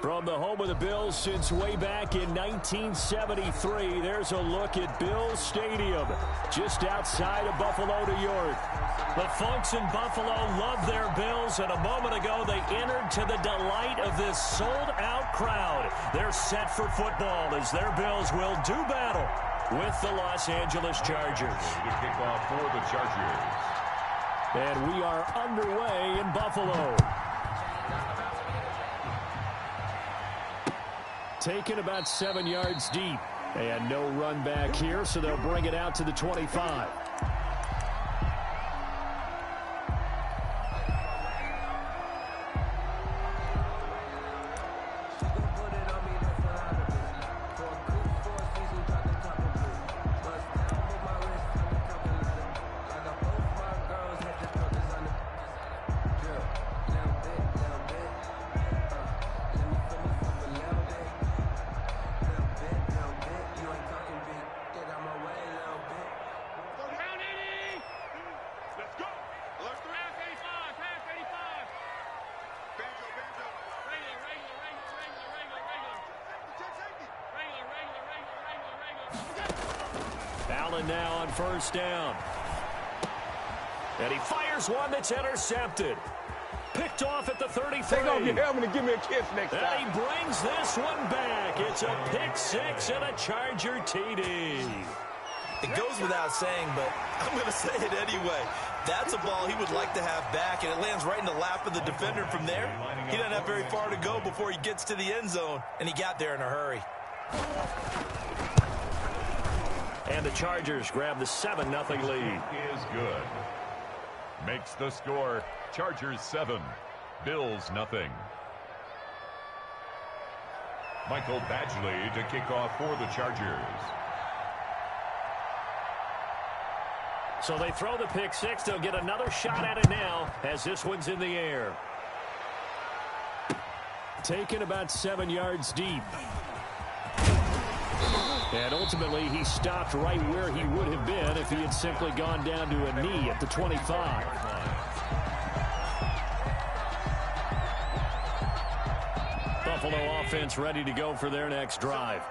From the home of the Bills since way back in 1973, there's a look at Bills Stadium, just outside of Buffalo, New York. The folks in Buffalo love their Bills, and a moment ago they entered to the delight of this sold-out crowd. They're set for football as their Bills will do battle with the Los Angeles Chargers. The kickoff for the Chargers. And we are underway in Buffalo. Taken about 7 yards deep. And no run back here, so they'll bring it out to the 25. Allen now on first down. And he fires one that's intercepted. Picked off at the 33. Take off your helmet and give me a kiss next time. And he brings this one back. It's a pick six and a Charger TD. It goes without saying, but I'm going to say it anyway. That's a ball he would like to have back, and it lands right in the lap of the defender from there. He doesn't have very far to go before he gets to the end zone, and he got there in a hurry. And the Chargers grab the 7-0 lead. Is good. Makes the score Chargers 7, Bills nothing. Michael Badgley to kick off for the Chargers. So they throw the pick six. They'll get another shot at it now as this one's in the air. Taken about 7 yards deep. And ultimately, he stopped right where he would have been if he had simply gone down to a knee at the 25. Buffalo offense ready to go for their next drive.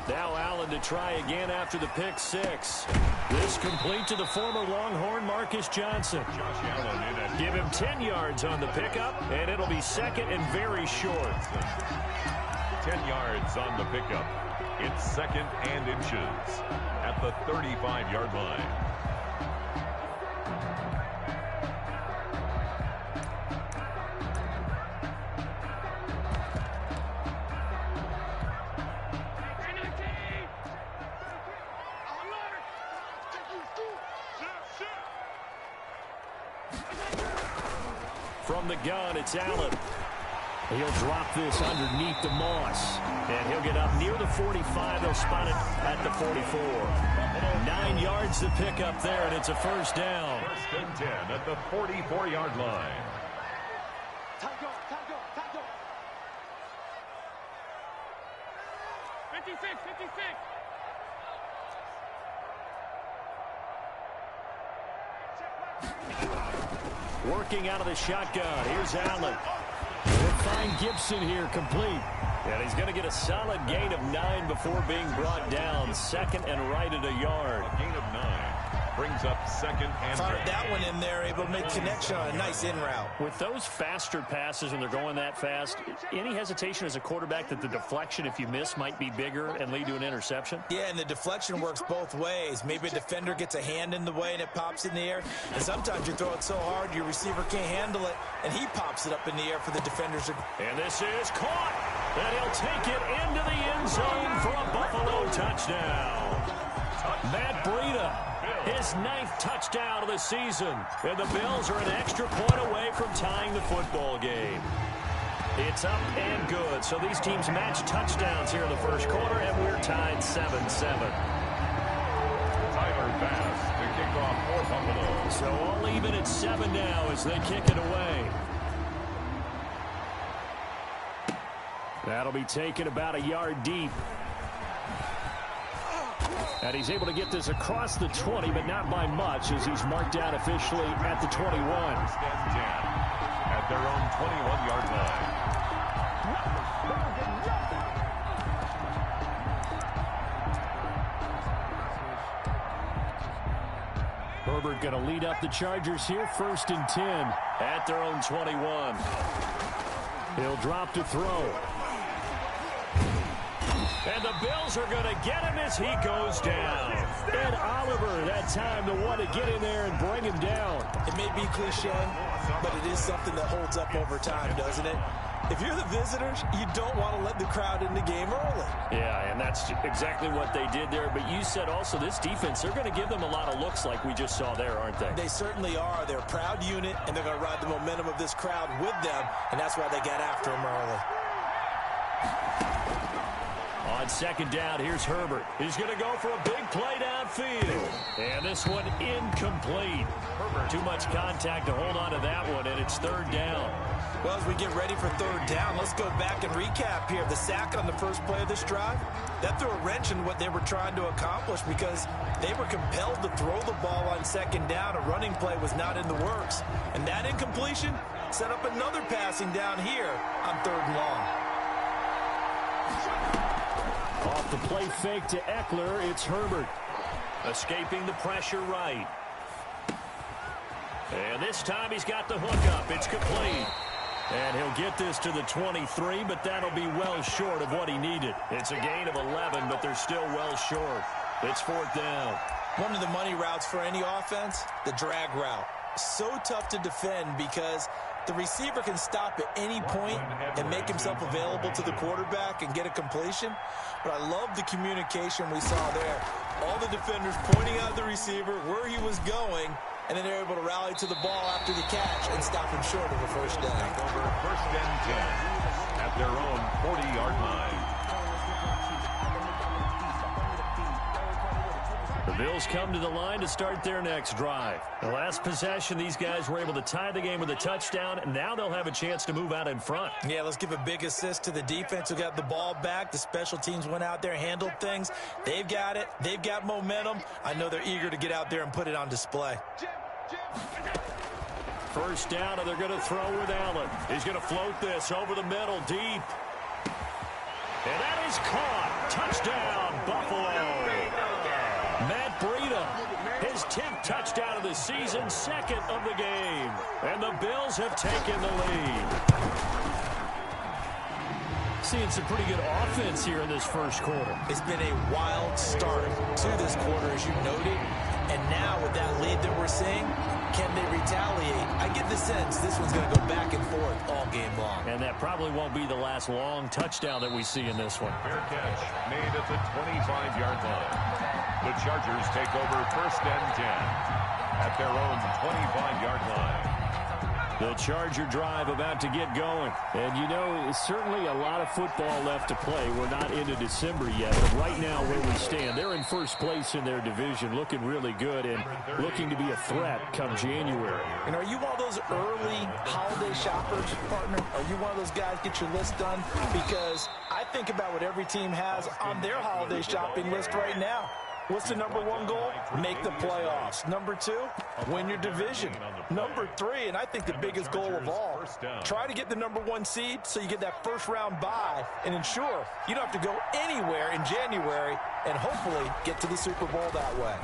Now Allen to try again after the pick six. This complete to the former Longhorn Marcus Johnson. Give him 10 yards on the pickup, and it'll be second and very short. 10 yards on the pickup. It's second and inches at the 35-yard line. From the gun, it's Allen. He'll drop this underneath the moss. And he'll get up near the 45. They'll spot it at the 44. 9 yards to pick up there, and it's a first down. First and 10 at the 44-yard line. Time go. 56. Working out of the shotgun. Here's Allen. We'll find Gibson here complete. And he's going to get a solid gain of 9 before being brought down. Second and right at a yard. A gain of 9. Brings up second and 10. Fired that one in there, able to make connection on a nice in route. With those faster passes when they're going that fast, any hesitation as a quarterback that the deflection, if you miss, might be bigger and lead to an interception? Yeah, and the deflection works both ways. Maybe a defender gets a hand in the way and it pops in the air. And sometimes you throw it so hard your receiver can't handle it, and he pops it up in the air for the defenders. And this is caught. And he'll take it into the end zone for a Buffalo touchdown. Matt Breida. His 9th touchdown of the season. And the Bills are an extra point away from tying the football game. It's up and good. So these teams match touchdowns here in the first quarter, and we're tied 7-7. Tyler Bass to kick off for Buffalo. So all even at 7 now as they kick it away. That'll be taken about a yard deep. And he's able to get this across the 20, but not by much, as he's marked out officially at the 21. At their own 21-yard line. Herbert going to lead up the Chargers here, 1st and 10 at their own 21. He'll drop to throw. And the Bills are going to get him as he goes down. Ed Oliver, that time, the one to get in there and bring him down. It may be cliche, but it is something that holds up over time, doesn't it? If you're the visitors, you don't want to let the crowd in the game early. Yeah, and that's exactly what they did there. But you said also this defense, they're going to give them a lot of looks like we just saw there, aren't they? They certainly are. They're a proud unit, and they're going to ride the momentum of this crowd with them, and that's why they got after them early. On 2nd down, here's Herbert. He's going to go for a big play downfield. And this one incomplete. Too much contact to hold on to that one, and it's 3rd down. Well, as we get ready for 3rd down, let's go back and recap here. The sack on the first play of this drive, that threw a wrench in what they were trying to accomplish because they were compelled to throw the ball on 2nd down. A running play was not in the works. And that incompletion set up another passing down here on 3rd and long. Off the play fake to Eckler, it's Herbert. Escaping the pressure right. And this time he's got the hook up. It's complete. And he'll get this to the 23, but that'll be well short of what he needed. It's a gain of 11, but they're still well short. It's 4th down. One of the money routes for any offense, the drag route. So tough to defend because the receiver can stop at any point and make himself available to the quarterback and get a completion. But I love the communication we saw there. All the defenders pointing out the receiver where he was going, and then they're able to rally to the ball after the catch and stop him short of a 1st down. Over 1st and 10 at their own 40-yard line. The Bills come to the line to start their next drive. The last possession, these guys were able to tie the game with a touchdown, and now they'll have a chance to move out in front. Yeah, let's give a big assist to the defense who got the ball back. The special teams went out there, handled things. They've got it. They've got momentum. I know they're eager to get out there and put it on display. 1st down, and they're going to throw with Allen. He's going to float this over the middle, deep. And that is caught. Touchdown, Buffalo. Matt Breida, his 10th touchdown of the season, 2nd of the game. And the Bills have taken the lead. Seeing some pretty good offense here in this 1st quarter. It's been a wild start to this quarter, as you noted. And now with that lead that we're seeing, can they retaliate? I get the sense this one's going to go back and forth all game long. And that probably won't be the last long touchdown that we see in this one. Fair catch made at the 25-yard line. The Chargers take over 1st and 10 at their own 25-yard line. The Charger drive about to get going. And, you know, certainly a lot of football left to play. We're not into December yet. But right now where we stand, they're in 1st place in their division, looking really good and looking to be a threat come January. And are you one of those early holiday shoppers, partner? Are you one of those guys get your list done? Because I think about what every team has on their holiday shopping list right now. What's the number 1 goal? Make the playoffs. Number 2, win your division. Number 3, and I think the biggest goal of all, try to get the number 1 seed so you get that 1st round bye and ensure you don't have to go anywhere in January and hopefully get to the Super Bowl that way.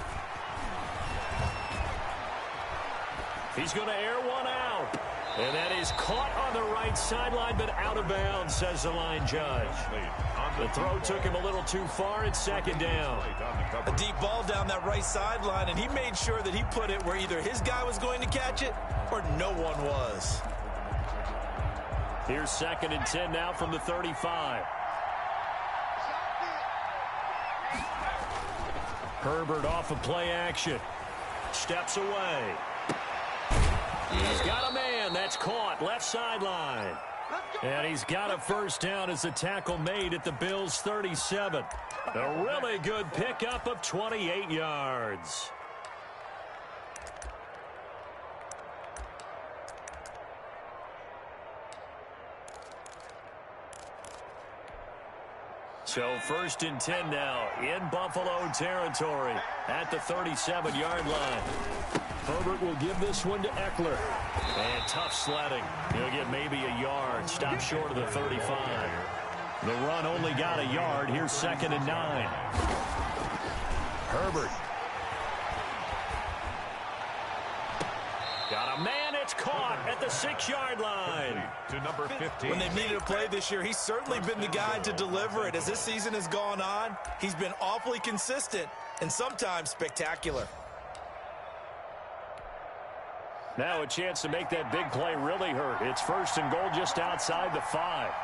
He's going to air one out. And that is caught on the right sideline, but out of bounds, says the line judge. The throw took him a little too far. It's 2nd down. A deep ball down that right sideline, and he made sure that he put it where either his guy was going to catch it or no one was. Here's 2nd and 10 now from the 35. Herbert off of play action. Steps away. He's got a man. That's caught. Left sideline. And he's got a 1st down as the tackle made at the Bills' 37. A really good pickup of 28 yards. So 1st and 10 now in Buffalo territory at the 37-yard line. Herbert will give this one to Eckler. And tough sledding. He'll get maybe a yard. Stop short of the 35. The run only got a yard. Here's 2nd and 9. Herbert. Got a man. It's caught at the 6-yard line. To number 15. When they've needed a play this year, he's certainly been the guy to deliver it. As this season has gone on, he's been awfully consistent and sometimes spectacular. Now a chance to make that big play really hurt. It's 1st and goal just outside the 5.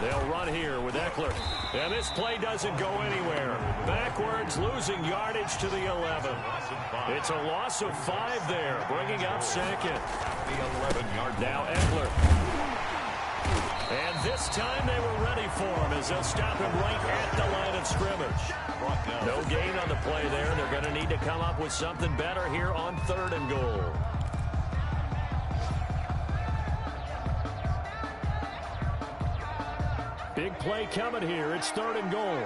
They'll run here with Eckler. And this play doesn't go anywhere. Backwards, losing yardage to the 11. It's a loss of 5 there, bringing up 2nd. The 11-yard. Now Eckler. And this time they were ready for him as they'll stop him right at the line of scrimmage. No gain on the play there. They're going to need to come up with something better here on 3rd and goal. Big play coming here. It's 3rd and goal.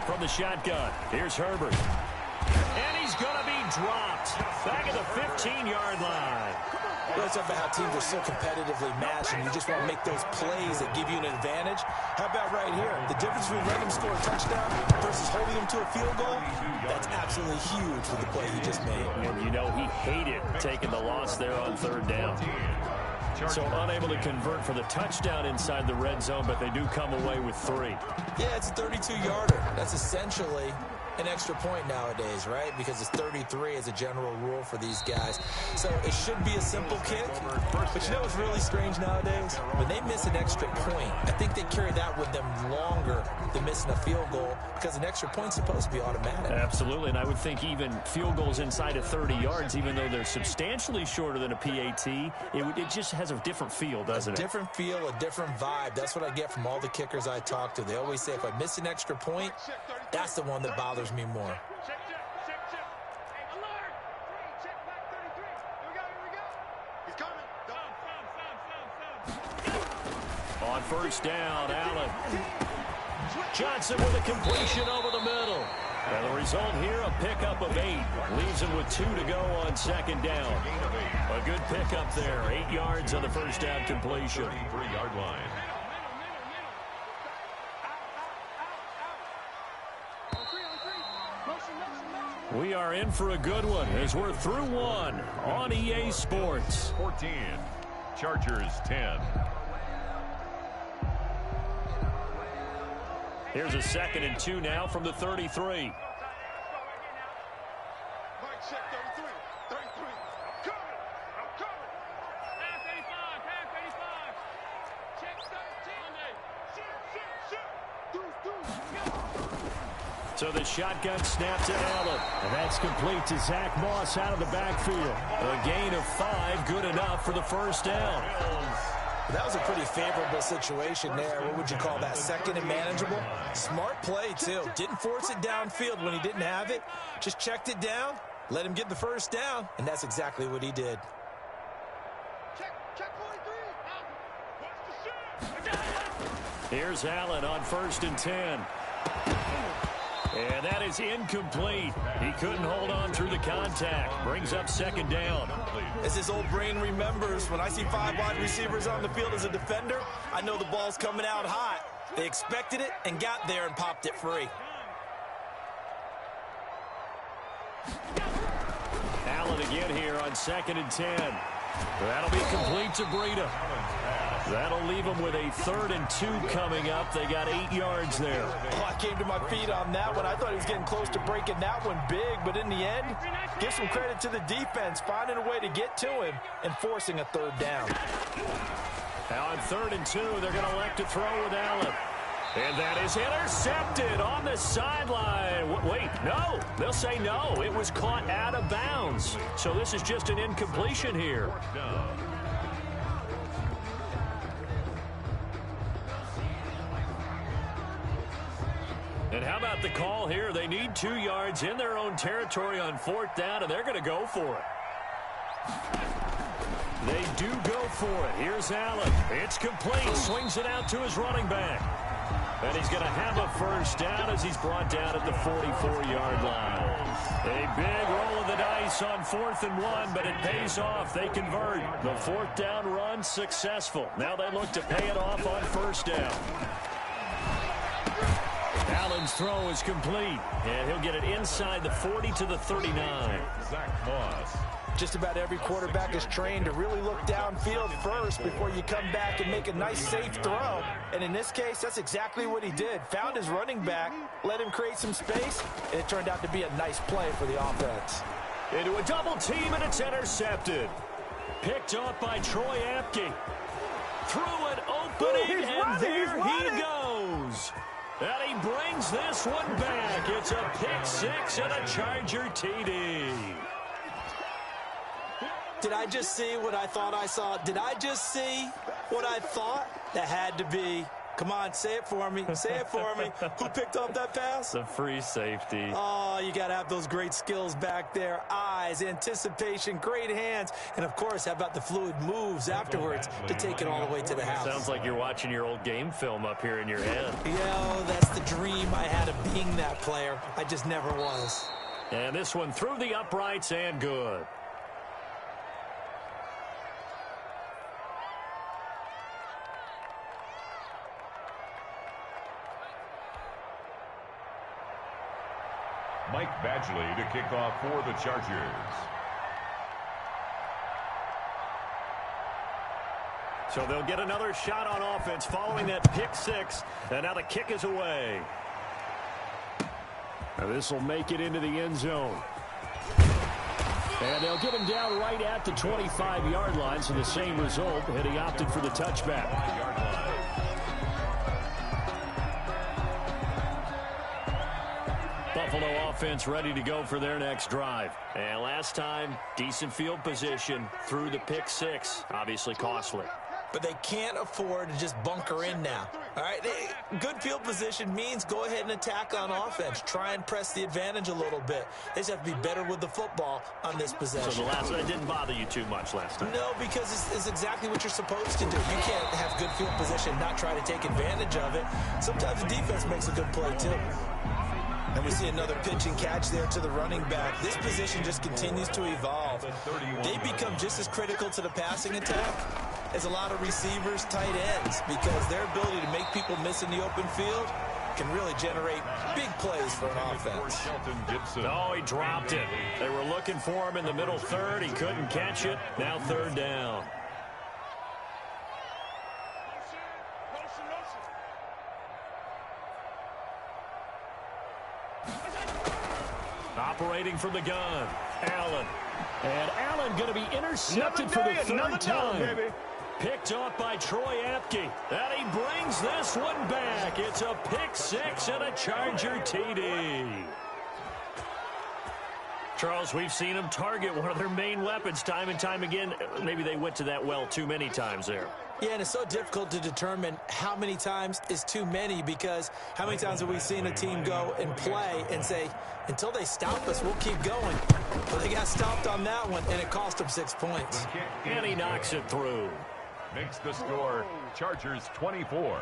From the shotgun, here's Herbert. And he's going to be dropped back at the 15-yard line. Let's talk about how teams are so competitively matched, and you just want to make those plays that give you an advantage. How about right here? The difference between letting them score a touchdown versus holding them to a field goal, that's absolutely huge with the play he just made. And you know he hated taking the loss there on 3rd down. So unable to convert for the touchdown inside the red zone, but they do come away with 3. Yeah, it's a 32-yarder. That's essentially an extra point nowadays, right? Because it's 33 as a general rule for these guys. So it should be a simple kick. But you know what's really strange nowadays? When they miss an extra point, I think they carry that with them longer than missing a field goal because an extra point's supposed to be automatic. Absolutely, and I would think even field goals inside of 30 yards, even though they're substantially shorter than a PAT, it just has a different feel, doesn't it? A different feel, a different vibe. That's what I get from all the kickers I talk to. They always say if I miss an extra point, that's the one that bothers me more. On 1st down, Allen. Johnson with a completion over the middle. And the result here, a pickup of 8. Leaves him with 2 to go on 2nd down. A good pickup there. 8 yards on the 1st down completion. 33-yard line. We are in for a good one as we're through 1 on EA Sports. 14. Chargers 10. Here's a 2nd and 2 now from the 33. So the shotgun snap to Allen. And that's complete to Zach Moss out of the backfield. A gain of 5, good enough for the 1st down. That was a pretty favorable situation there. What would you call that? 2nd and manageable? Smart play, too. Didn't force it downfield when he didn't have it. Just checked it down, let him get the 1st down, and that's exactly what he did. Here's Allen on 1st and 10. And that is incomplete. He couldn't hold on through the contact. Brings up 2nd down. As his old brain remembers, when I see 5 wide receivers on the field as a defender, I know the ball's coming out hot. They expected it and got there and popped it free. Allen again here on 2nd and 10. That'll be complete to Breida. That'll leave them with a 3rd and 2 coming up. They got 8 yards there. Oh, I came to my feet on that one. I thought he was getting close to breaking that one big, but in the end, give some credit to the defense, finding a way to get to him and forcing a 3rd down. Now on 3rd and 2, they're going to elect to throw with Allen. And that is intercepted on the sideline. Wait, no. They'll say no. It was caught out of bounds. So this is just an incompletion here. And how about the call here? They need 2 yards in their own territory on 4th down, and they're going to go for it. They do go for it. Here's Allen. It's complete. Swings it out to his running back. And he's going to have a 1st down as he's brought down at the 44-yard line. A big roll of the dice on 4th and 1, but it pays off. They convert. The 4th down run successful. Now they look to pay it off on 1st down. Allen's throw is complete, and he'll get it inside the 40 to the 39. Zach Moss. Just about every quarterback is trained to really look downfield first before you come back and make a nice, safe throw. And in this case, that's exactly what he did. Found his running back, let him create some space, and it turned out to be a nice play for the offense. Into a double team, and it's intercepted. Picked off by Troy Apke. Through an opening, and there he goes. And he brings this one back. It's a pick 6 and a Charger TD. Did I just see what I thought I saw? Did I just see what I thought? That had to be. Come on, say it for me. Say it for me. Who picked up that pass? The free safety. Oh, you got to have those great skills back there. Eyes, anticipation, great hands. And, of course, how about the fluid moves afterwards to take it all the way to the house? Sounds like you're watching your old game film up here in your head. Yeah, that's the dream I had of being that player. I just never was. And this one through the uprights and good. Mike Badgley to kick off for the Chargers. So they'll get another shot on offense following that pick 6. And now the kick is away. Now this will make it into the end zone. And they'll get him down right at the 25-yard line. So the same result, and he opted for the touchback. 5-yard line. Buffalo offense ready to go for their next drive. And last time, decent field position through the pick 6. Obviously costly. But they can't afford to just bunker in now. All right, good field position means go ahead and attack on offense. Try and press the advantage a little bit. They just have to be better with the football on this possession. So the last one didn't bother you too much last time? No, because it's exactly what you're supposed to do. You can't have good field position, not try to take advantage of it. Sometimes the defense makes a good play, too. And we see another pitch and catch there to the running back. This position just continues to evolve. They become just as critical to the passing attack as a lot of receivers, tight ends, because their ability to make people miss in the open field can really generate big plays for an offense. Oh, he dropped it. They were looking for him in the middle third. He couldn't catch it. Now 3rd down. Operating from the gun, Allen. And Allen going to be intercepted for the 3rd time. Picked off by Troy Apke. And he brings this one back. It's a pick 6 and a Charger TD. Charles, we've seen them target one of their main weapons time and time again. Maybe they went to that well too many times there. Yeah, and it's so difficult to determine how many times is too many, because how many times have we seen a team go and play and say, until they stop us, we'll keep going. But they got stopped on that one, and it cost them 6 points. And he knocks it through. Makes the score Chargers 24,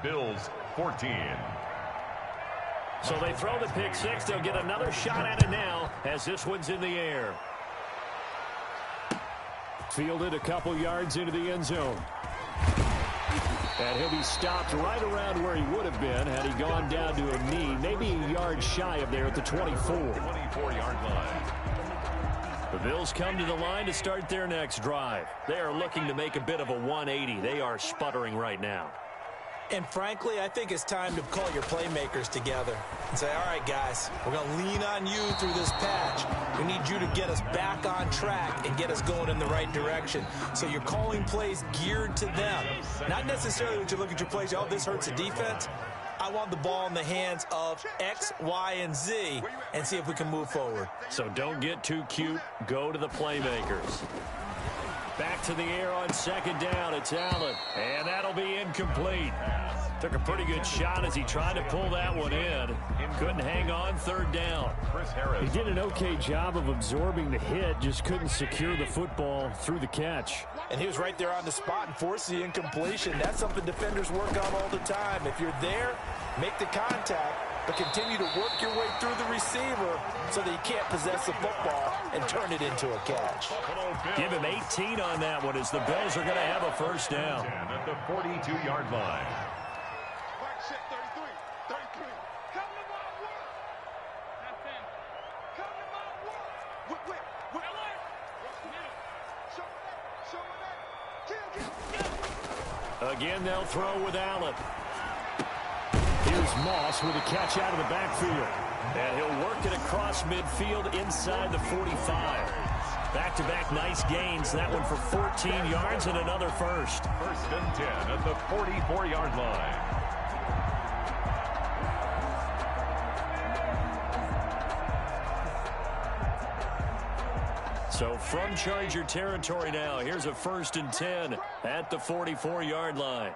Bills 14. So they throw the pick 6. They'll get another shot at it now as this one's in the air. Fielded a couple yards into the end zone. And he'll be stopped right around where he would have been had he gone down to a knee, maybe a yard shy of there at the 24. 24-yard line. The Bills come to the line to start their next drive. They are looking to make a bit of a 180. They are sputtering right now. And frankly, I think it's time to call your playmakers together and say, all right, guys, we're going to lean on you through this patch. We need you to get us back on track and get us going in the right direction. So you're calling plays geared to them. Not necessarily when you look at your plays, oh, this hurts the defense. I want the ball in the hands of X, Y, and Z and see if we can move forward. So don't get too cute. Go to the playmakers. Back to the air on second down. It's Allen. And that'll be incomplete. Took a pretty good shot as he tried to pull that one in. Couldn't hang on third down. He did an okay job of absorbing the hit, just couldn't secure the football through the catch. And he was right there on the spot and forced the incompletion. That's something defenders work on all the time. If you're there, make the contact, but continue to work your way through the receiver so that you can't possess the football and turn it into a catch. Give him 18 on that one as the Bills are going to have a first down. At the 42-yard line. Again, they'll throw with Allen. Here's Moss with a catch out of the backfield. And he'll work it across midfield inside the 45. Back-to-back nice gains. That one for 14 yards and another first. First and 10 at the 44-yard line. So from Charger territory now, here's a first and 10 at the 44-yard line.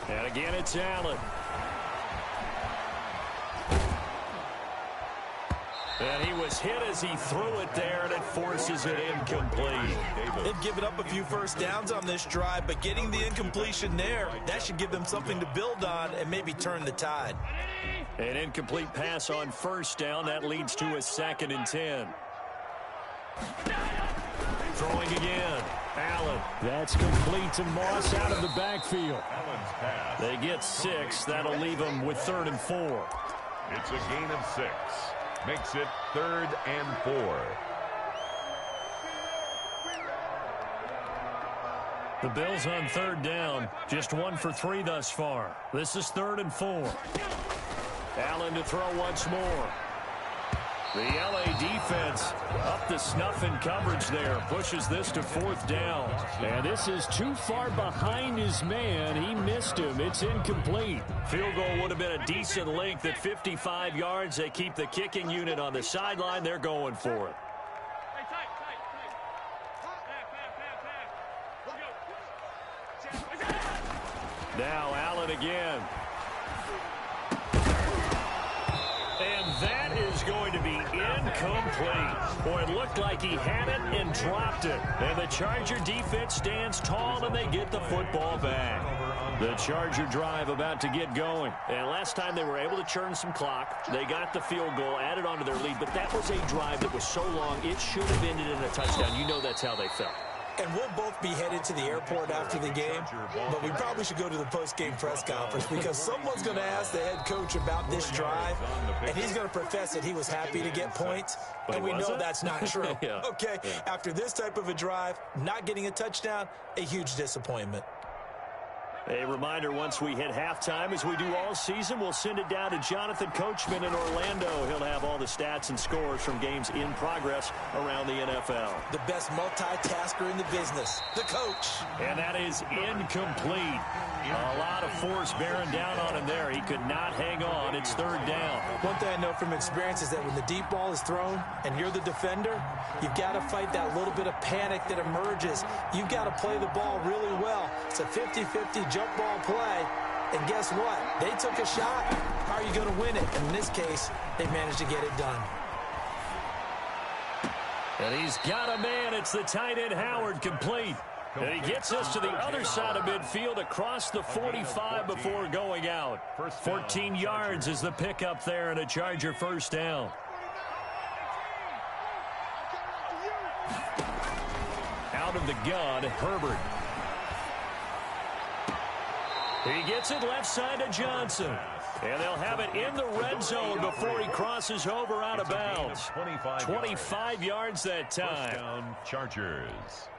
And again, it's Allen. And he was hit as he threw it there, and it forces it incomplete. They've given up a few first downs on this drive, but getting the incompletion there, that should give them something to build on and maybe turn the tide. An incomplete pass on first down. That leads to a second and 10. Throwing again. Allen. That's complete to Moss out of the backfield. They get 6. That'll leave them with 3rd and 4. It's a gain of 6. Makes it 3rd and 4. The Bills on 3rd down. Just 1 for 3 thus far. This is 3rd and 4. Allen to throw once more. The LA defense up to snuff in coverage there. Pushes this to 4th down. And this is too far behind his man. He missed him. It's incomplete. Field goal would have been a decent length at 55 yards. They keep the kicking unit on the sideline. They're going for it. Now Allen again. And that is going to be incomplete. Boy, it looked like he had it and dropped it. And the Charger defense stands tall, and they get the football back. The Charger drive about to get going. And last time they were able to churn some clock. They got the field goal, added on to their lead. But that was a drive that was so long, it should have ended in a touchdown. You know that's how they felt. And we'll both be headed to the airport after the game, but we probably should go to the post-game press conference because someone's going to ask the head coach about this drive, and he's going to profess that he was happy to get points, and we know that's not true. Yeah. Okay, after this type of a drive, not getting a touchdown, a huge disappointment. A reminder, once we hit halftime, as we do all season, we'll send it down to Jonathan Coachman in Orlando. He'll have all the stats and scores from games in progress around the NFL. The best multitasker in the business, the coach. And that is incomplete. A lot of force bearing down on him there. He could not hang on. It's 3rd down. One thing I know from experience is that when the deep ball is thrown and you're the defender, you've got to fight that little bit of panic that emerges. You've got to play the ball really well. It's a 50-50 jump ball play. And guess what? They took a shot. How are you going to win it? And in this case, they managed to get it done. And he's got a man. It's the tight end Howard, complete. And he gets us to the other side of midfield across the 45 before going out. 14 yards is the pickup there and a Charger first down. Out of the gun, Herbert. He gets it left side to Johnson. And they'll have it in the red zone before he crosses over out of bounds. 25 yards that time. First down, Chargers.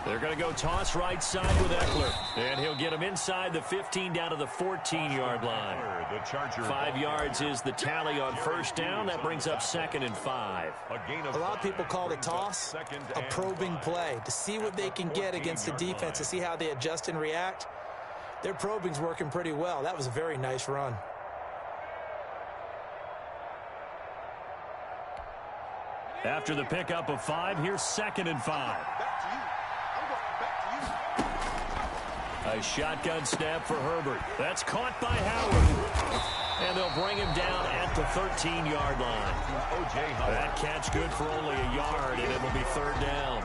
They're going to go toss right side with Eckler. And he'll get him inside the 15 down to the 14-yard line. 5 yards is the tally on first down. That brings up 2nd and 5. A lot of people call the toss a probing play to see what they can get against the defense, to see how they adjust and react. Their probing's working pretty well. That was a very nice run. After the pickup of 5, here's 2nd and 5. A shotgun snap for Herbert. That's caught by Howard. And they'll bring him down at the 13-yard line. That catch good for only a yard, and it will be 3rd down.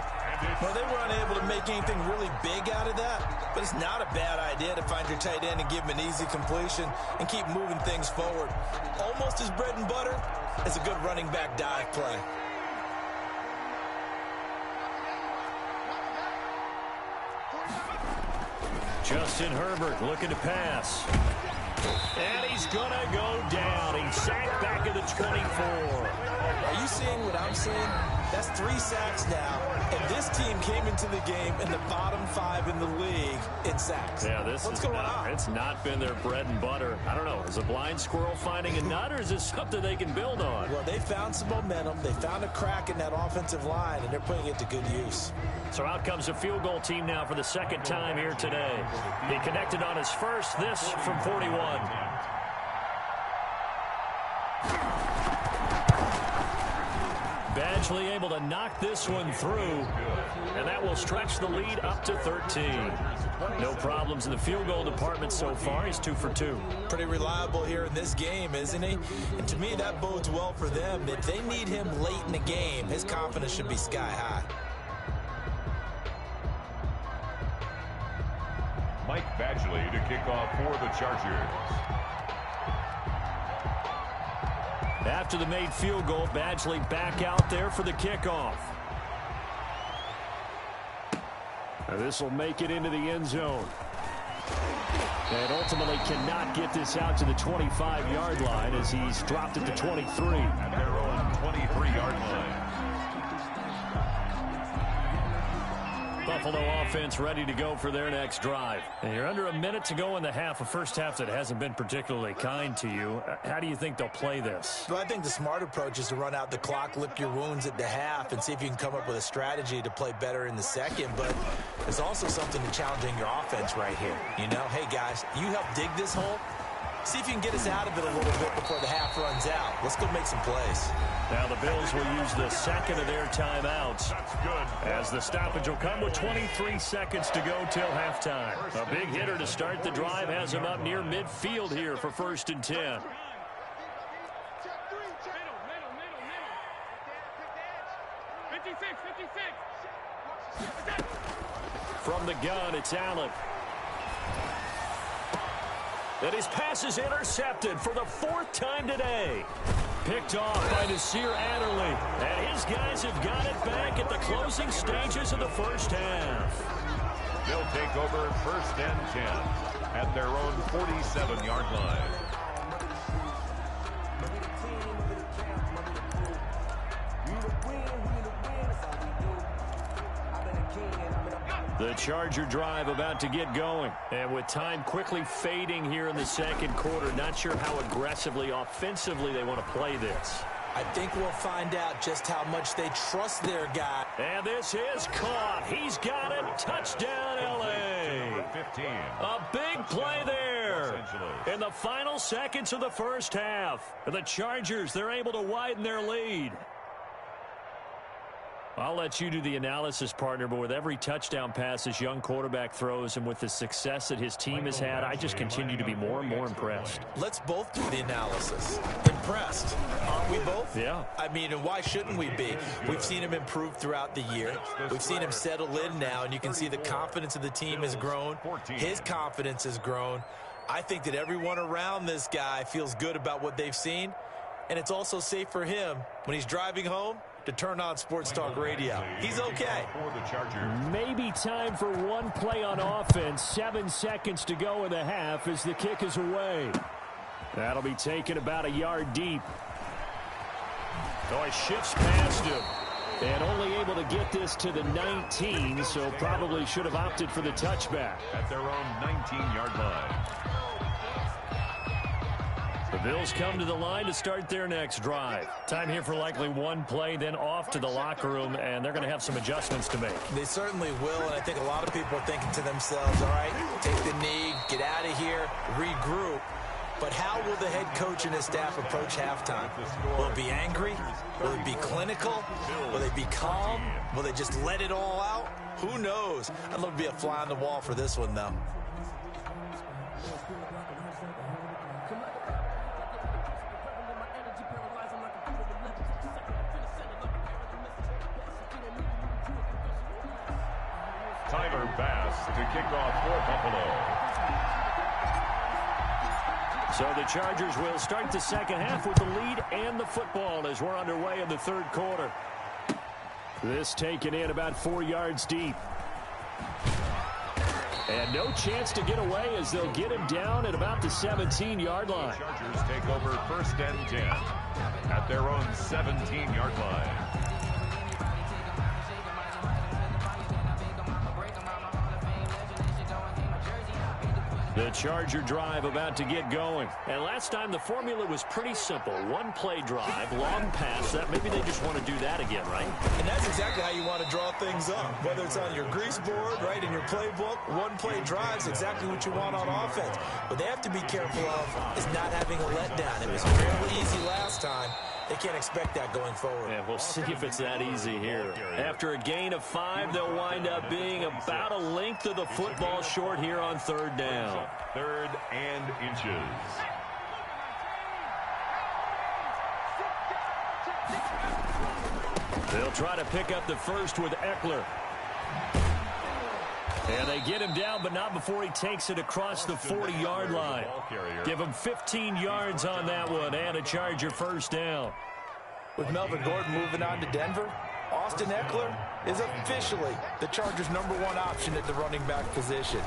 Well, they were unable to make anything really big out of that, but it's not a bad idea to find your tight end and give him an easy completion and keep moving things forward. Almost as bread and butter as a good running back dive play. Justin Herbert looking to pass. And he's going to go down. He's sacked back at the 24. Are you seeing what I'm seeing? That's 3 sacks now, and this team came into the game in the bottom 5 in the league in sacks. Yeah, What's going on? It's not been their bread and butter. I don't know. Is a blind squirrel finding a nut, or is this something they can build on? Well, they found some momentum. They found a crack in that offensive line, and they're putting it to good use. So out comes a field goal team now for the 2nd time here today. He connected on his first, this from 41. Badgley able to knock this one through, and that will stretch the lead up to 13. No problems in the field goal department so far. He's 2 for 2. Pretty reliable here in this game, isn't he? And to me, that bodes well for them. If they need him late in the game, his confidence should be sky high. Mike Badgley to kick off for the Chargers. After the made field goal, Badgley back out there for the kickoff. This will make it into the end zone. And ultimately cannot get this out to the 25-yard line as he's dropped it to 23. At their own 23-yard line. Buffalo offense ready to go for their next drive. And you're under a minute to go in the half, a first half that hasn't been particularly kind to you. How do you think they'll play this? Well, I think the smart approach is to run out the clock, lick your wounds at the half, and see if you can come up with a strategy to play better in the second. But there's also something to challenging your offense right here. You know, hey, guys, you help dig this hole. See if you can get us out of it a little bit before the half runs out. Let's go make some plays. Now the Bills will use the second of their timeouts. That's good. As the stoppage will come with 23 seconds to go till halftime. A big hitter to start the drive has him up near midfield here for 1st and 10. From the gun, it's Allen. And his pass is intercepted for the 4th time today. Picked off by Nasir Adderley. And his guys have got it back at the closing stages of the first half. They'll take over 1st and 10 at their own 47-yard line. The Charger drive about to get going. And with time quickly fading here in the second quarter, not sure how aggressively, offensively they want to play this. I think we'll find out just how much they trust their guy. And this is caught. He's got it. Touchdown, L.A. 15. A big play there. In the final seconds of the first half. The Chargers, they're able to widen their lead. I'll let you do the analysis, partner, but with every touchdown pass this young quarterback throws and with the success that his team has had, I just continue to be more and more impressed. Let's both do the analysis. Impressed. Aren't we both? Yeah. I mean, and why shouldn't we be? We've seen him improve throughout the year. We've seen him settle in now, and you can see the confidence of the team has grown. His confidence has grown. I think that everyone around this guy feels good about what they've seen, and it's also safe for him when he's driving home to turn on Sports Talk Radio. He's okay. Maybe time for one play on offense. 7 seconds to go in the half as the kick is away. That'll be taken about a yard deep. Oh, he shifts past him. And only able to get this to the 19, so probably should have opted for the touchback. At their own 19-yard line. The Bills come to the line to start their next drive. Time here for likely one play, then off to the locker room, and they're going to have some adjustments to make. They certainly will, and I think a lot of people are thinking to themselves, all right, take the knee, get out of here, regroup. But how will the head coach and his staff approach halftime? Will it be angry? Will it be clinical? Will they be calm? Will they just let it all out? Who knows? I'd love to be a fly on the wall for this one, though. Tyler Bass to kick off for Buffalo. So the Chargers will start the second half with the lead and the football as we're underway in the third quarter. This taken in about 4 yards deep. And no chance to get away as they'll get him down at about the 17-yard line. The Chargers take over first and 10 at their own 17-yard line. The Charger drive about to get going. And last time the formula was pretty simple. One play drive, long pass. That maybe they just want to do that again, right? And that's exactly how you want to draw things up. Whether it's on your grease board, right, in your playbook, one play drive is exactly what you want on offense. What they have to be careful of is not having a letdown. It was fairly easy last time. They can't expect that going forward. Yeah, we'll see if it's that easy here. After a gain of 5, they'll wind up being about a length of the football short here on third down. Third and inches. They'll try to pick up the first with Eckler. And they get him down, but not before he takes it across the 40-yard line. Give him 15 yards on that one and a Charger first down. With Melvin Gordon moving on to Denver, Austin Eckler is officially the Chargers' #1 option at the running back position.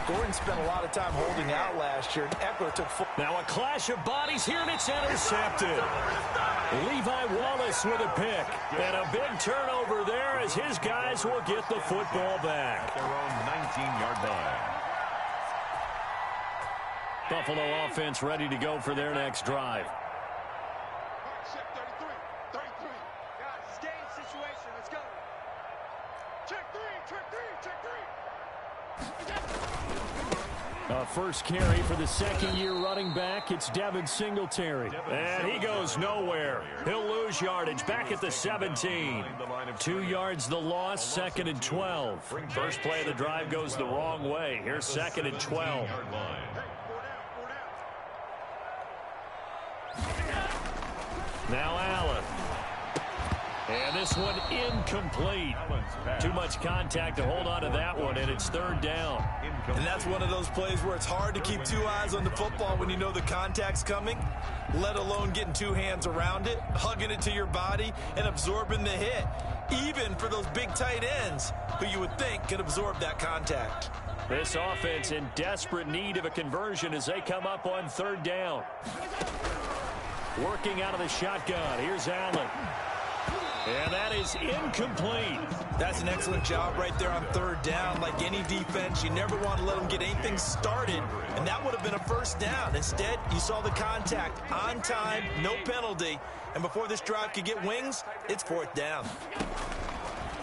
Gordon spent a lot of time holding out last year, and Eckler took full. Now a clash of bodies here, and it's intercepted. Levi Wallace with a pick. And a big turnover there as his guys will get the football back. At their own 19-yard line. Buffalo offense ready to go for their next drive. Check 33. Guys, game situation. Let's go. Check three. First carry for the second-year running back. It's Devin Singletary. And he goes nowhere. He'll lose yardage back at the 17. 2 yards the loss, second and 12. First play of the drive goes the wrong way. Here's second and 12. Now Allen. And this one incomplete. Too much contact to hold on to that one, and it's third down. And that's one of those plays where it's hard to keep 2 eyes on the football when you know the contact's coming, let alone getting 2 hands around it, hugging it to your body, and absorbing the hit, even for those big tight ends who you would think could absorb that contact. This offense in desperate need of a conversion as they come up on third down. Working out of the shotgun. Here's Allen. And that is incomplete. That's an excellent job right there on third down. Like any defense, you never want to let them get anything started, and that would have been a first down. Instead, you saw the contact on time, no penalty, and before this drive could get wings, it's fourth down.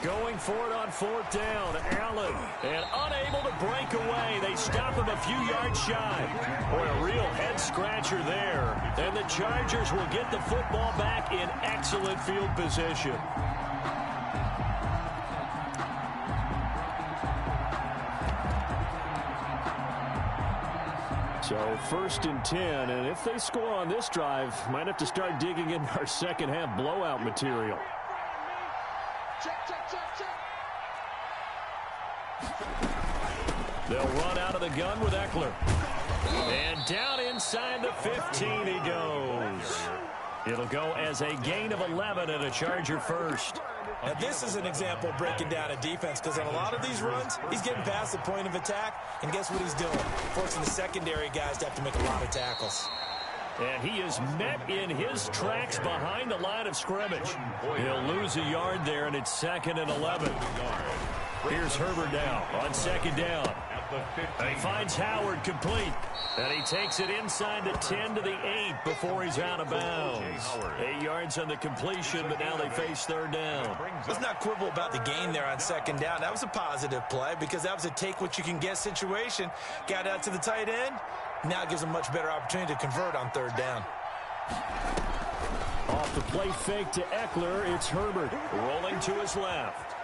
Going for it on fourth down. Allen. And unable to break away. They stop him a few yards shy. Boy, a real head-scratcher there. And the Chargers will get the football back in excellent field position. So first and 10. And if they score on this drive, might have to start digging in our second half blowout material. They'll run out of the gun with Eckler. And down inside the 15 he goes. It'll go as a gain of 11 and a Charger first. Now this is an example of breaking down a defense, because on a lot of these runs, he's getting past the point of attack, and guess what he's doing? Forcing the secondary guys to have to make a lot of tackles. And he is met in his tracks behind the line of scrimmage. He'll lose a yard there, and it's 2nd and 11. Here's Herbert now on 2nd down. He finds Howard complete. And he takes it inside the 10 to the 8 before he's out of bounds. 8 yards on the completion, but now they face 3rd down. Let's not quibble about the gain there on 2nd down. That was a positive play because that was a take-what-you-can-get situation. Got out to the tight end. Now it gives him a much better opportunity to convert on 3rd down. Off the play fake to Eckler, it's Herbert rolling to his left.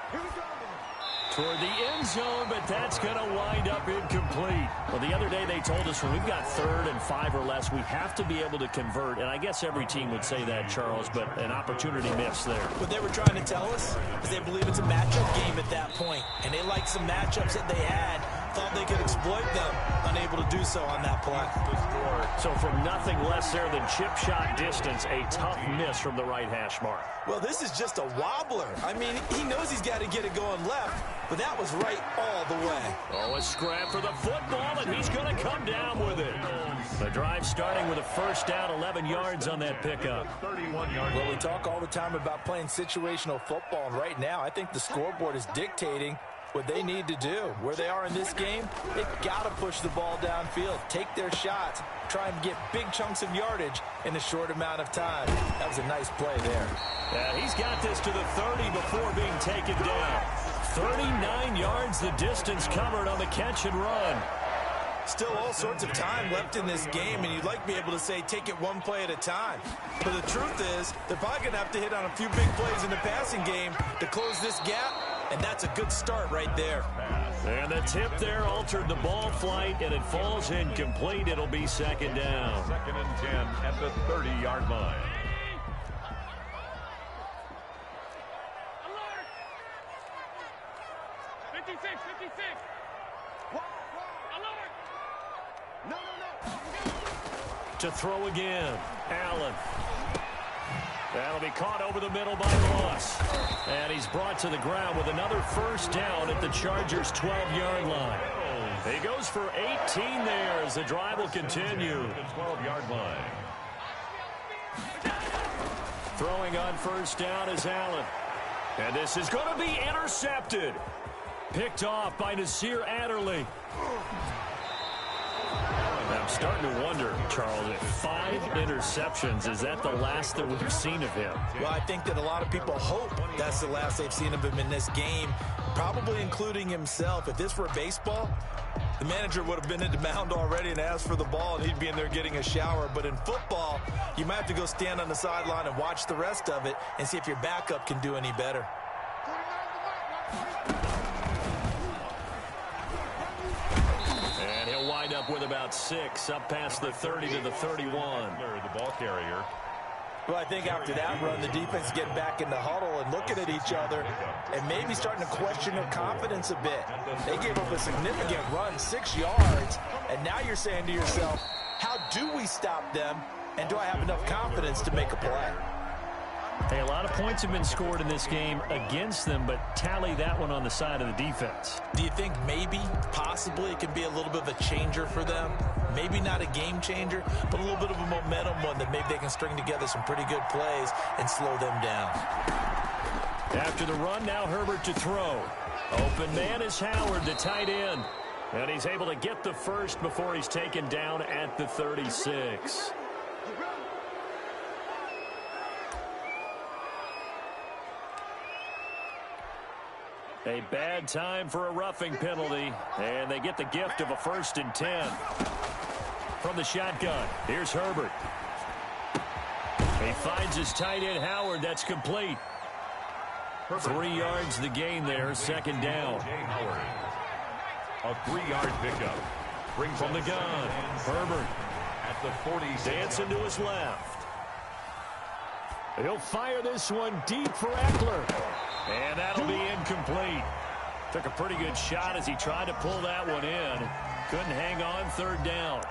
Toward the end zone, but that's going to wind up incomplete. Well, the other day they told us when we've got 3rd and 5 or less, we have to be able to convert. And I guess every team would say that, Charles, but an opportunity missed there. What they were trying to tell us is they believe it's a matchup game at that point. And they liked some matchups that they had, thought they could exploit them, unable to do so on that play. So from nothing less there than chip shot distance, a tough miss from the right hash mark. Well, this is just a wobbler. I mean, he knows he's got to get it going left, but that was right all the way. Oh, a scrap for the football, and he's going to come down with it. The drive starting with a 1st down, 11 yards on that pickup. Well, we talk all the time about playing situational football, and right now I think the scoreboard is dictating what they need to do. Where they are in this game, they've got to push the ball downfield, take their shots, try and get big chunks of yardage in a short amount of time. That was a nice play there. Yeah, he's got this to the 30 before being taken down. 39 yards the distance covered on the catch and run. Still all sorts of time left in this game, and you'd like to be able to say take it one play at a time. But the truth is, they're probably going to have to hit on a few big plays in the passing game to close this gap, and that's a good start right there. And the tip there altered the ball flight, and it falls incomplete. It'll be 2nd down. 2nd and 10 at the 30-yard line. Alert! 56, 56. Alert! No. To throw again, Allen. That'll be caught over the middle by Moss. And he's brought to the ground with another 1st down at the Chargers' 12-yard line. He goes for 18 there as the drive will continue. The 12-yard line. Throwing on 1st down is Allen. And this is going to be intercepted. Picked off by Nasir Adderley. I'm starting to wonder, Charles, if 5 interceptions, is that the last that we've seen of him? Well, I think that a lot of people hope that's the last they've seen of him in this game, probably including himself. If this were baseball, the manager would have been in the mound already and asked for the ball, and he'd be in there getting a shower. But in football, you might have to go stand on the sideline and watch the rest of it and see if your backup can do any better. Up with about 6, up past the 30 to the 31. The ball carrier. Well, I think after that run, the defense getting back in the huddle and looking at each other and maybe starting to question their confidence a bit. They gave up a significant run, 6 yards, and now you're saying to yourself, how do we stop them, and do I have enough confidence to make a play? Hey, a lot of points have been scored in this game against them, but tally that one on the side of the defense. Do you think maybe, possibly, it can be a little bit of a changer for them? Maybe not a game changer, but a little bit of a momentum one that maybe they can string together some pretty good plays and slow them down. After the run, now Herbert to throw. Open man is Howard, the tight end. And he's able to get the 1st before he's taken down at the 36. A bad time for a roughing penalty, and they get the gift of a 1st and 10. From the shotgun, here's Herbert. He finds his tight end, Howard. That's complete. 3 yards the gain there, 2nd down. A 3-yard pickup. Brings from the gun, Herbert. At the 46. Dancing to his left. He'll fire this one deep for Eckler. And that'll be incomplete. Took a pretty good shot as he tried to pull that one in. Couldn't hang on, 3rd down.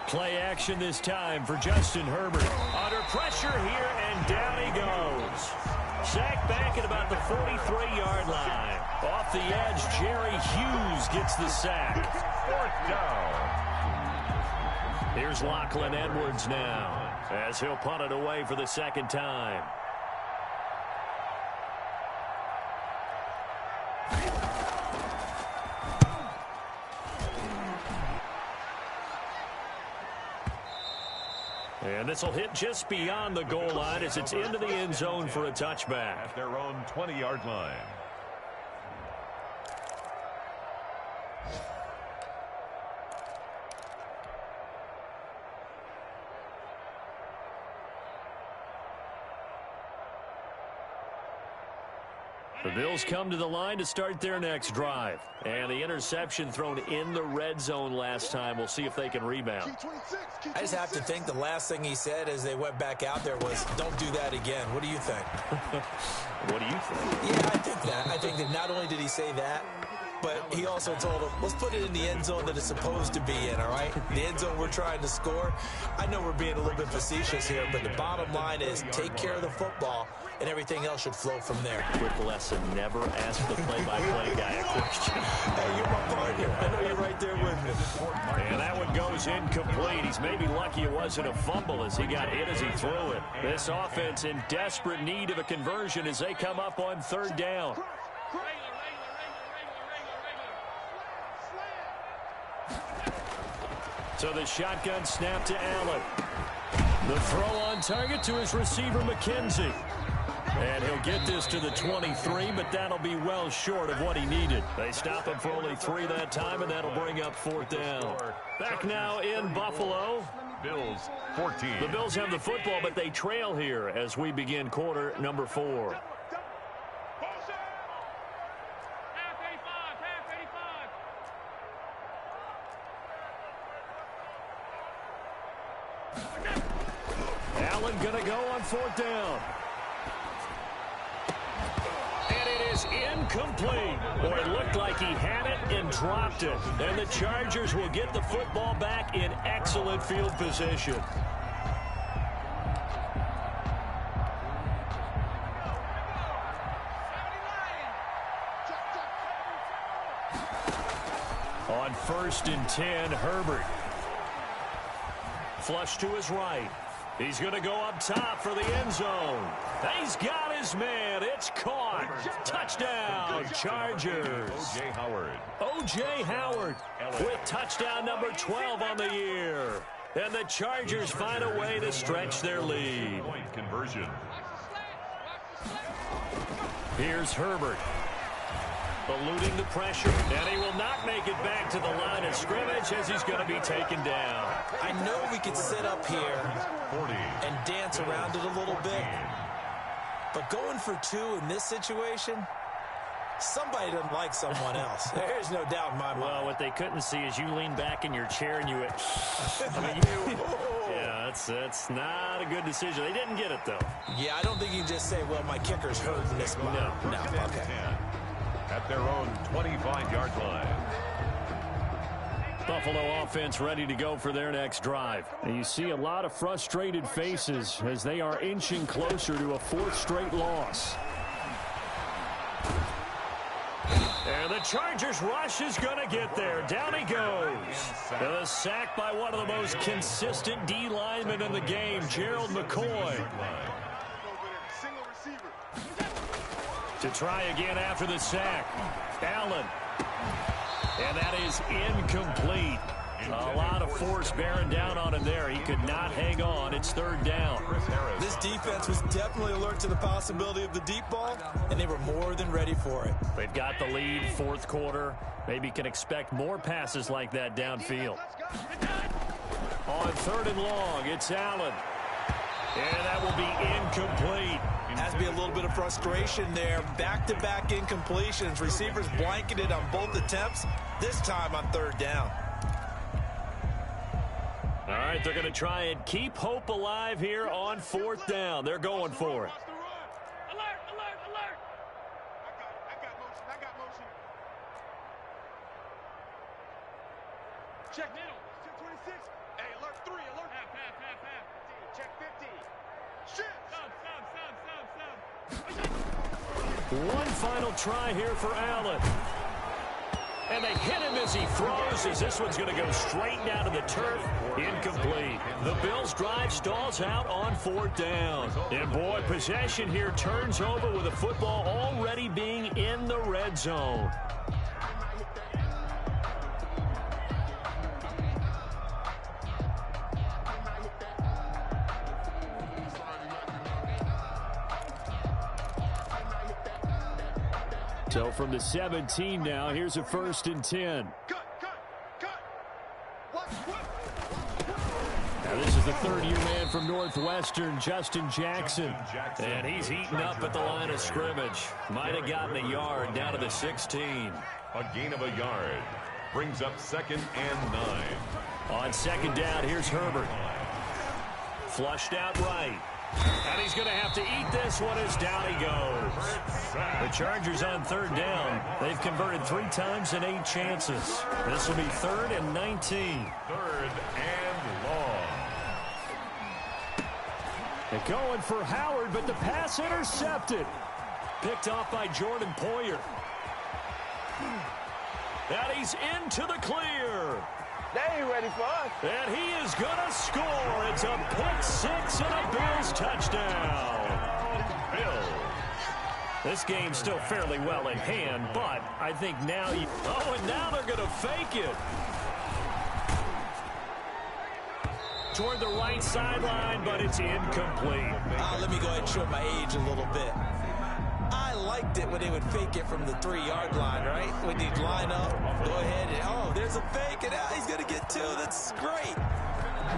Play action this time for Justin Herbert. Under pressure here, and down he goes. Sacked back at about the 43-yard line. Off the edge, Jerry Hughes gets the sack. 4th down. Here's Lachlan Edwards now, as he'll punt it away for the second time. And this will hit just beyond the goal line as it's into the end zone for a touchback. At their own 20-yard line. The Bills come to the line to start their next drive. And the interception thrown in the red zone last time. We'll see if they can rebound. I just have to think the last thing he said as they went back out there was, don't do that again. What do you think? What do you think? Yeah, I think that. I think that not only did he say that, but he also told him, let's put it in the end zone that it's supposed to be in, all right? The end zone we're trying to score. I know we're being a little bit facetious here, but the bottom line is take care of the football, and everything else should flow from there. Quick lesson, never ask the play-by-play guy a question. Hey, you're my partner. I know you're right there with me. And that one goes incomplete. He's maybe lucky it wasn't a fumble as he got hit as he threw it. This offense in desperate need of a conversion as they come up on 3rd down. So the shotgun snap to Allen. The throw on target to his receiver, McKenzie. And he'll get this to the 23, but that'll be well short of what he needed. They stop him for only 3 that time, and that'll bring up 4th down. Back now in Buffalo. Bills 14. The Bills have the football, but they trail here as we begin quarter number 4. Allen gonna go on 4th down. And it is incomplete. Boy, it looked like he had it and dropped it. And the Chargers will get the football back in excellent field position. On 1st and 10, Herbert. Flush to his right. He's going to go up top for the end zone. He's got his man. It's caught. Touchdown, Chargers. O.J. Howard. O.J. Howard with touchdown number 12 on the year. And the Chargers find a way to stretch their lead. Point conversion. Here's Herbert. Eluding the pressure, and he will not make it back to the line of scrimmage as he's going to be taken down. I know we could sit up here 40. and dance around it a little bit, but going for 2 in this situation, somebody doesn't like someone else. There's no doubt in my mind. Well, what they couldn't see is you lean back in your chair and you went, yeah, that's not a good decision. They didn't get it, though. Yeah, I don't think you can just say, well, my kicker's hurting this month. No, okay. At their own 25-yard line. Buffalo offense ready to go for their next drive. And you see a lot of frustrated faces as they are inching closer to a 4th straight loss. And the Chargers rush is going to get there. Down he goes. And a sack by one of the most consistent D linemen in the game, Gerald McCoy. To try again after the sack. Allen. And that is incomplete. A lot of force bearing down on him there. He could not hang on. It's 3rd down. This defense was definitely alert to the possibility of the deep ball, and they were more than ready for it. They've got the lead, 4th quarter. Maybe can expect more passes like that downfield. On 3rd and long, it's Allen. And that will be incomplete. Has to be a little bit of frustration there. Back-to-back incompletions. Receivers blanketed on both attempts, this time on 3rd down. All right, they're going to try and keep hope alive here on 4th down. They're going for it. Alert, alert, alert. I got motion. Check middle. 26. Hey, alert 3, alert. Half. Check 50. One final try here for Allen. And they hit him as he throws, as this one's going to go straight down to the turf. Incomplete. The Bills' drive stalls out on 4th down. And boy, possession here turns over with the football already being in the red zone. So from the 17 now, here's a 1st and 10. Now this is the third-year man from Northwestern, Justin Jackson. And he's eaten up at the line of scrimmage. Might have gotten a yard down to the 16. A gain of a yard. Brings up 2nd and 9. On 2nd down, here's Herbert. Flushed out right. And he's going to have to eat this one as down he goes. The Chargers on 3rd down. They've converted 3 times in 8 chances. This will be 3rd and 19. 3rd and long. They're going for Howard, but the pass intercepted. Picked off by Jordan Poyer. And he's into the clear. They ain't ready for us. And he is going to score. It's a pick 6 and a Bills touchdown. Bills. This game's still fairly well in hand, but I think now you... Oh, and now they're going to fake it. Toward the right sideline, but it's incomplete. Let me go ahead and show my age a little bit. I liked it when they would fake it from the 3-yard line, right? When they'd line up, go ahead and, oh, there's a fake, and he's going to get 2. That's great.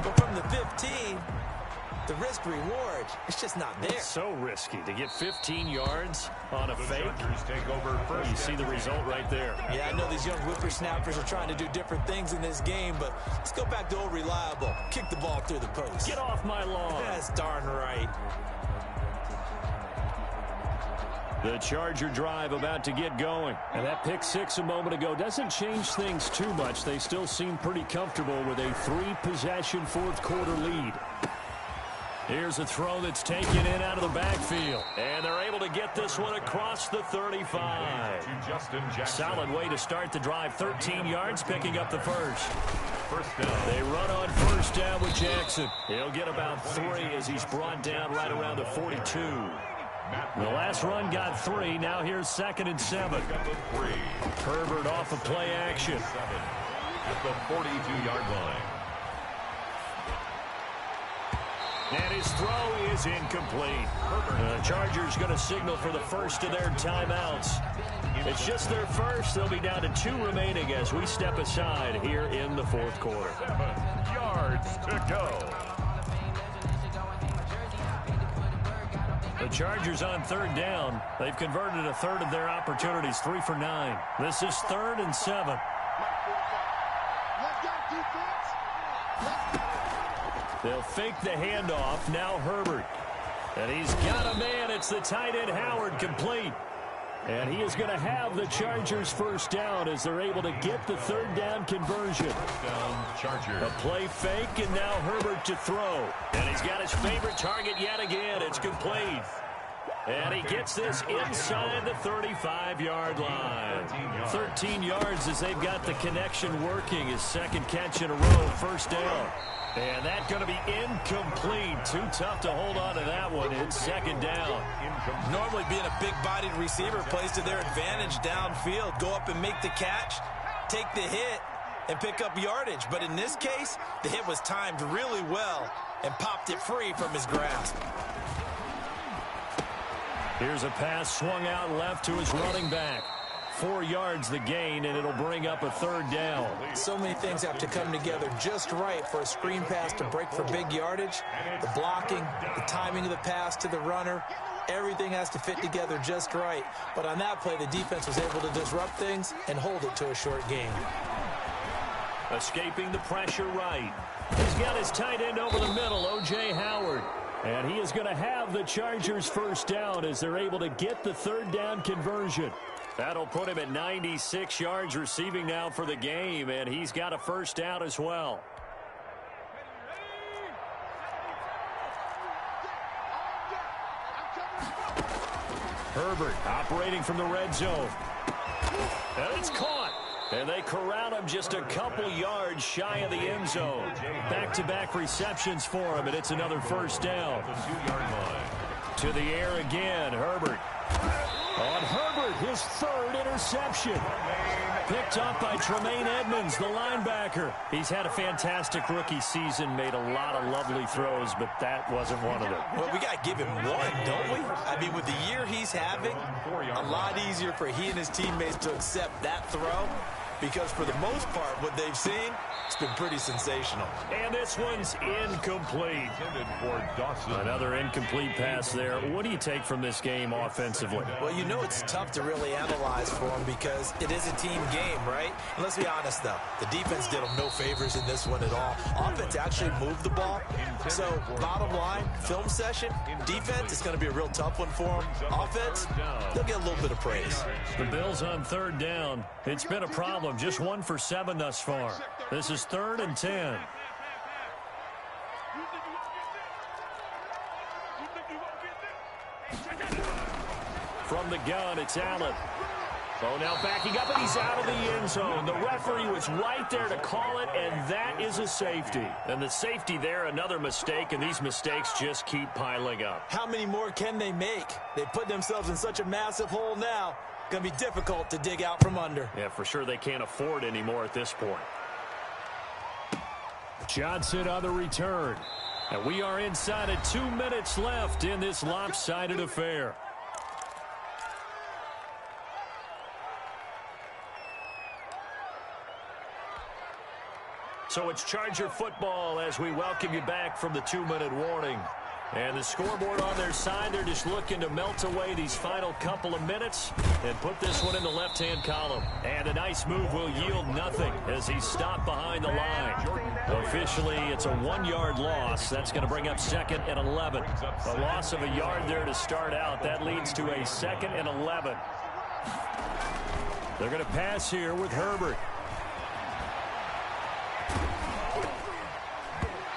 But from the 15, the risk-reward, it's just not there. It's so risky to get 15 yards on a fake. Take over first. You see the result right there. Yeah, I know these young whippersnappers are trying to do different things in this game, but let's go back to old reliable. Kick the ball through the post. Get off my lawn. That's darn right. The Charger drive about to get going. And that pick 6 a moment ago doesn't change things too much. They still seem pretty comfortable with a 3-possession 4th quarter lead. Here's a throw that's taken in out of the backfield. And they're able to get this one across the 35. Solid way to start the drive. 13 yards, picking up the first. They run on 1st down with Jackson. He'll get about 3 as he's brought down right around the 42. The last run got 3. Now here's 2nd and 7. Herbert off of play action. At the 42-yard line. And his throw is incomplete. The Chargers going to signal for the first of their timeouts. It's just their first. They'll be down to 2 remaining as we step aside here in the 4th quarter. 7 yards to go. The Chargers on 3rd down. They've converted a third of their opportunities, 3 for 9. This is 3rd and 7. They'll fake the handoff. Now Herbert. And he's got a man. It's the tight end Howard, complete. And he is going to have the Chargers 1st down as they're able to get the 3rd down conversion. Down Chargers. A play fake, and now Herbert to throw. And he's got his favorite target yet again. It's complete. And he gets this inside the 35-yard line. 13 yards as they've got the connection working. His 2nd catch in a row, 1st down. And that's going to be incomplete. Too tough to hold on to that one. It's 2nd down. Normally being a big-bodied receiver plays to their advantage downfield. Go up and make the catch, take the hit, and pick up yardage. But in this case, the hit was timed really well and popped it free from his grasp. Here's a pass swung out left to his running back. 4 yards the gain, and it'll bring up a 3rd down. So many things have to come together just right for a screen pass to break for big yardage. The blocking, the timing of the pass to the runner, everything has to fit together just right. But on that play, the defense was able to disrupt things and hold it to a short gain. Escaping the pressure right. He's got his tight end over the middle, O.J. Howard. And he is going to have the Chargers 1st down as they're able to get the 3rd down conversion. That'll put him at 96 yards receiving now for the game, and he's got a 1st down as well. Herbert operating from the red zone. And it's caught. And they corral him just a couple yards shy of the end zone. Back-to-back receptions for him, and it's another first down. To the air again, Herbert. On Herbert, his third interception. Picked up by Tremaine Edmonds, the linebacker. He's had a fantastic rookie season, made a lot of lovely throws, but that wasn't one of them. Well, we got to give him one, don't we? I mean, with the year he's having, a lot easier for he and his teammates to accept that throw, because for the most part, what they've seen, it's been pretty sensational. And this one's incomplete. Another incomplete pass there. What do you take from this game offensively? Well, you know it's tough to really analyze for them because it is a team game, right? And let's be honest, though. The defense did them no favors in this one at all. Offense actually moved the ball. So, bottom line, film session, defense is going to be a real tough one for them. Offense, they'll get a little bit of praise. The Bills on third down. It's been a problem. Just 1 for 7 thus far. This is 3rd and 10. From the gun, it's Allen. Oh, now backing up, and he's out of the end zone. The referee was right there to call it, and that is a safety. And the safety there, another mistake, and these mistakes just keep piling up. How many more can they make? They put themselves in such a massive hole now. Going to be difficult to dig out from under. Yeah, for sure they can't afford anymore at this point. Johnson on the return. And we are inside of 2 minutes left in this lopsided affair. So it's Charger football as we welcome you back from the 2-minute warning. And the scoreboard on their side, they're just looking to melt away these final couple of minutes and put this one in the left-hand column. And a nice move will yield nothing as he's stopped behind the line. Officially, it's a 1-yard loss. That's going to bring up 2nd and 11. A loss of a yard there to start out. That leads to a 2nd and 11. They're going to pass here with Herbert.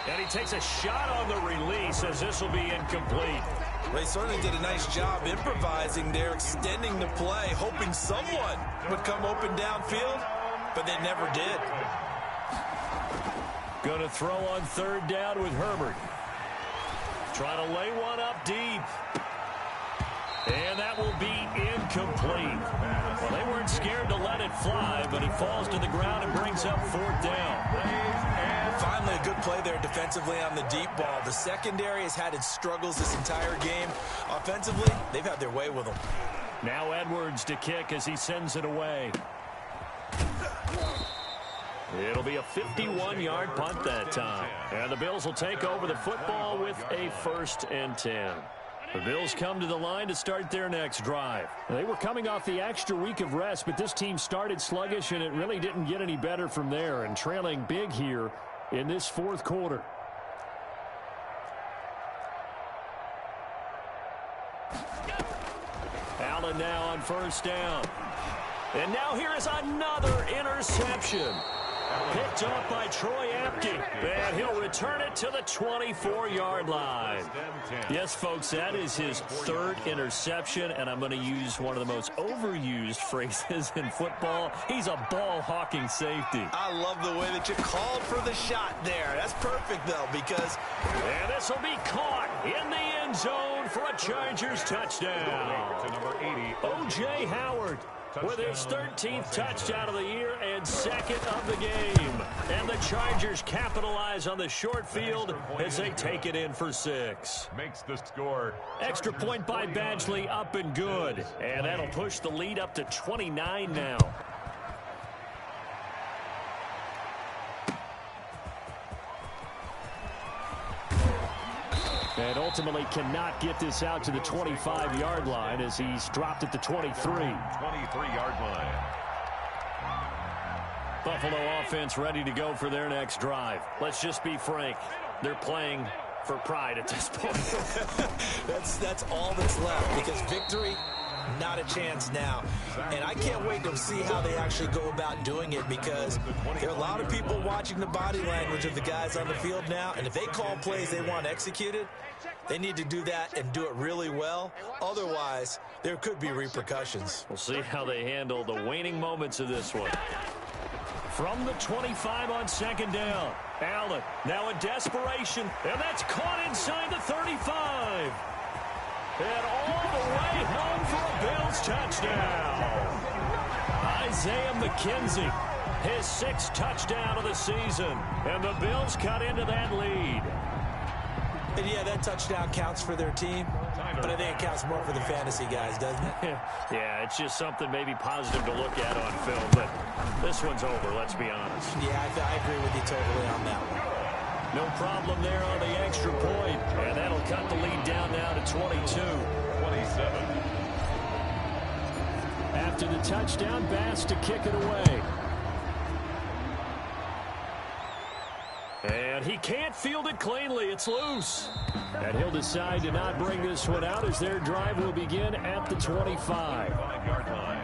And he takes a shot on the release as this will be incomplete. Well, he certainly did a nice job improvising there, extending the play, hoping someone would come open downfield, but they never did. Going to throw on 3rd down with Herbert. Trying to lay one up deep. And that will be incomplete. Well, they weren't scared to let it fly, but it falls to the ground and brings up 4th down. Finally, a good play there defensively on the deep ball. The secondary has had its struggles this entire game. Offensively, they've had their way with them. Now Edwards to kick as he sends it away. It'll be a 51-yard punt that time. And the Bills will take over the football with a 1st and 10. The Bills come to the line to start their next drive. They were coming off the extra week of rest, but this team started sluggish, and it really didn't get any better from there, and trailing big here in this 4th quarter. Allen now on 1st down. And now here is another interception. Picked up by Troy Apke, and he'll return it to the 24-yard line. Yes, folks, that is his 3rd interception, and I'm going to use one of the most overused phrases in football. He's a ball-hawking safety. I love the way that you called for the shot there. That's perfect, though, because... And this will be caught in the end zone for a Chargers touchdown. To number 80, O.J. Howard with his 13th touchdown of the year and 2nd of the game. And the Chargers capitalize on the short field as they take it in for 6. makes the score. Extra point by Badgley, up and good. And that'll push the lead up to 29 now. And ultimately cannot get this out to the 25-yard line as he's dropped at the 23. 23-yard line. Buffalo offense ready to go for their next drive. Let's just be frank. They're playing for pride at this point. that's all that's left, because victory, Not a chance now. And I can't wait to see how they actually go about doing it, because there are a lot of people watching the body language of the guys on the field now, and if they call plays they want executed, they need to do that and do it really well. Otherwise, there could be repercussions. We'll see how they handle the waning moments of this one. From the 25 on second down, Allen now in desperation, and that's caught inside the 35. And all the way home for a Bills touchdown. Isaiah McKenzie, his 6th touchdown of the season, and the Bills cut into that lead. And yeah, that touchdown counts for their team, but I think it counts more for the fantasy guys, doesn't it? Yeah, it's just something maybe positive to look at on film, but this one's over, let's be honest. Yeah, I agree with you totally on that one. No problem there on the extra point, and that'll cut the lead down now to 22. 27. After the touchdown, Bass to kick it away. And he can't field it cleanly. It's loose. And he'll decide to not bring this one out as their drive will begin at the 25. 5-yard line.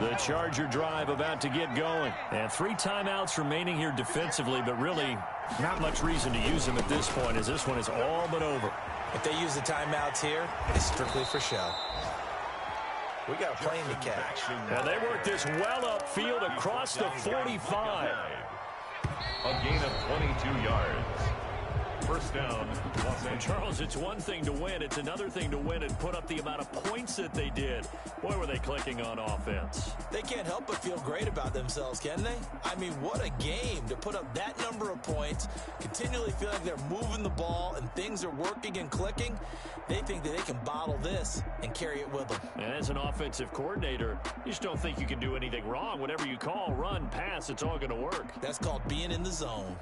The Charger drive about to get going. And 3 timeouts remaining here defensively, but really not much reason to use them at this point, as this one is all but over. If they use the timeouts here, it's strictly for show. We got a plane to catch. And they work this well upfield across the 45. A gain of 22 yards. First down, Los Angeles. Charles, it's one thing to win. It's another thing to win and put up the amount of points that they did. Boy, were they clicking on offense. They can't help but feel great about themselves, can they? I mean, what a game to put up that number of points, continually feel like they're moving the ball and things are working and clicking. They think that they can bottle this and carry it with them. And as an offensive coordinator, you just don't think you can do anything wrong. Whatever you call, run, pass, it's all going to work. That's called being in the zone.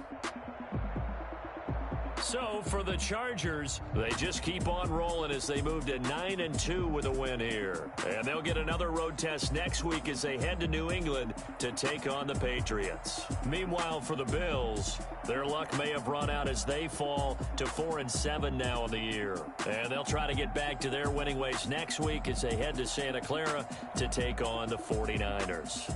So for the Chargers, they just keep on rolling as they move to 9-2 with a win here. And they'll get another road test next week as they head to New England to take on the Patriots. Meanwhile, for the Bills, their luck may have run out as they fall to 4-7 now in the year. And they'll try to get back to their winning ways next week as they head to Santa Clara to take on the 49ers.